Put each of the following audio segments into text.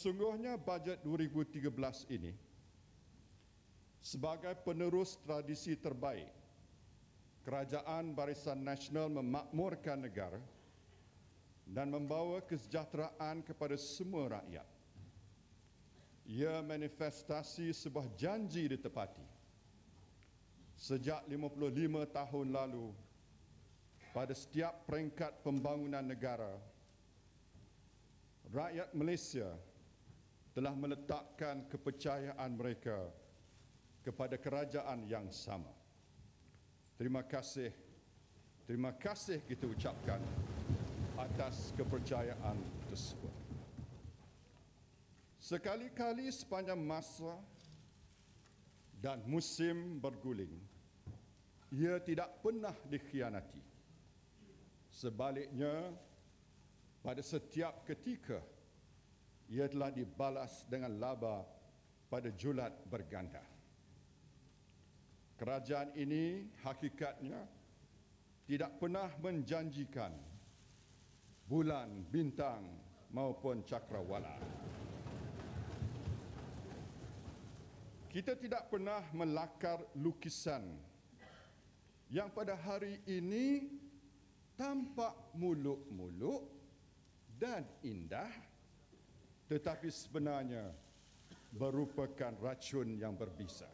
Sesungguhnya bajet 2013 ini sebagai penerus tradisi terbaik Kerajaan Barisan Nasional memakmurkan negara dan membawa kesejahteraan kepada semua rakyat. Ia manifestasi sebuah janji ditepati. Sejak 55 tahun lalu, pada setiap peringkat pembangunan negara, rakyat Malaysia telah meletakkan kepercayaan mereka kepada kerajaan yang sama. Terima kasih kita ucapkan atas kepercayaan tersebut. Sekali-kali sepanjang masa dan musim berguling, ia tidak pernah dikhianati. Sebaliknya, pada setiap ketika, ia telah dibalas dengan laba pada julat berganda. Kerajaan ini hakikatnya tidak pernah menjanjikan bulan, bintang maupun cakrawala. Kita tidak pernah melakar lukisan yang pada hari ini tampak muluk-muluk dan indah, tetapi sebenarnya merupakan racun yang berbisa.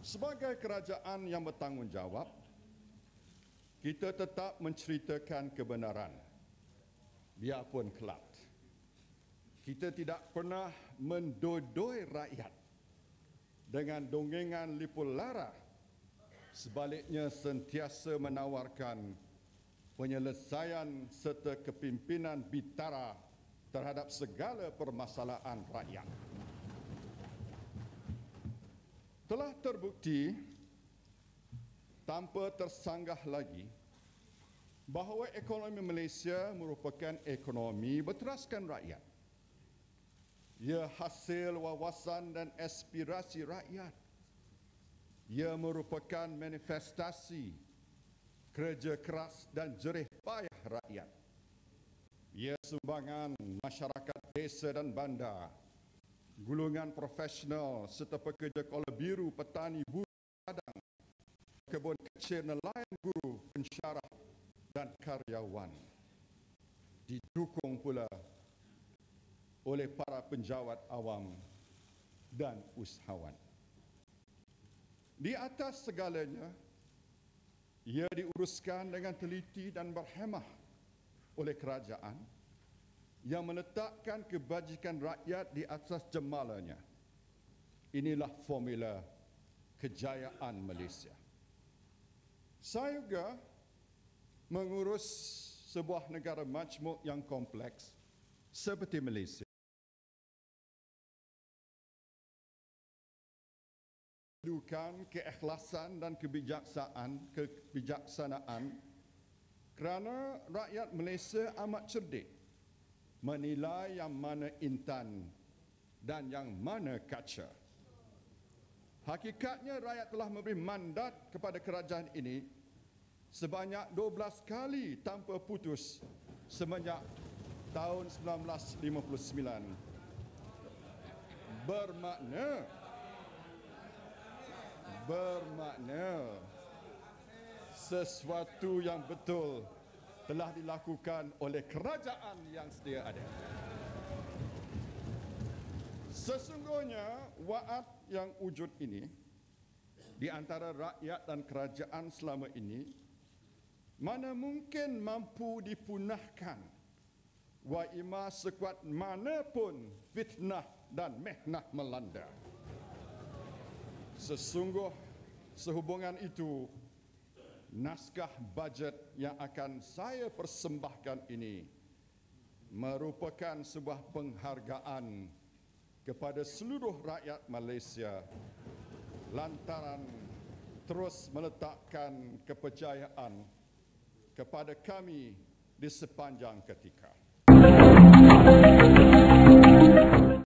Sebagai kerajaan yang bertanggungjawab, kita tetap menceritakan kebenaran, biarpun kelat. Kita tidak pernah mendodoi rakyat dengan dongengan lipu lara. Sebaliknya sentiasa menawarkan penyelesaian serta kepimpinan bitara terhadap segala permasalahan rakyat. Telah terbukti tanpa tersanggah lagi bahawa ekonomi Malaysia merupakan ekonomi berteraskan rakyat. Ia hasil wawasan dan aspirasi rakyat. Ia merupakan manifestasi kerja keras dan jerih payah rakyat. Ia sumbangan masyarakat desa dan bandar, gulungan profesional serta pekerja kola biru, petani, buruh, padang, kebun kecil, nelayan, guru, pensyarah dan karyawan. Didukung pula oleh para penjawat awam dan usahawan. Di atas segalanya, ia diuruskan dengan teliti dan berhemah oleh kerajaan yang meletakkan kebajikan rakyat di atas jemalanya. Inilah formula kejayaan Malaysia. Saya juga mengurus sebuah negara majmuk yang kompleks seperti Malaysia. Menunjukkan keikhlasan dan kebijaksanaan kerana rakyat Malaysia amat cerdik menilai yang mana intan dan yang mana kaca. Hakikatnya rakyat telah memberi mandat kepada kerajaan ini sebanyak 12 kali tanpa putus semenjak tahun 1959. Bermakna sesuatu yang betul telah dilakukan oleh kerajaan yang sedia ada. Sesungguhnya wa'ad yang wujud ini di antara rakyat dan kerajaan selama ini mana mungkin mampu dipunahkan wa ima sekuat manapun fitnah dan mehnah melanda. Sehubungan itu, naskah bajet yang akan saya persembahkan ini merupakan sebuah penghargaan kepada seluruh rakyat Malaysia lantaran terus meletakkan kepercayaan kepada kami di sepanjang ketika.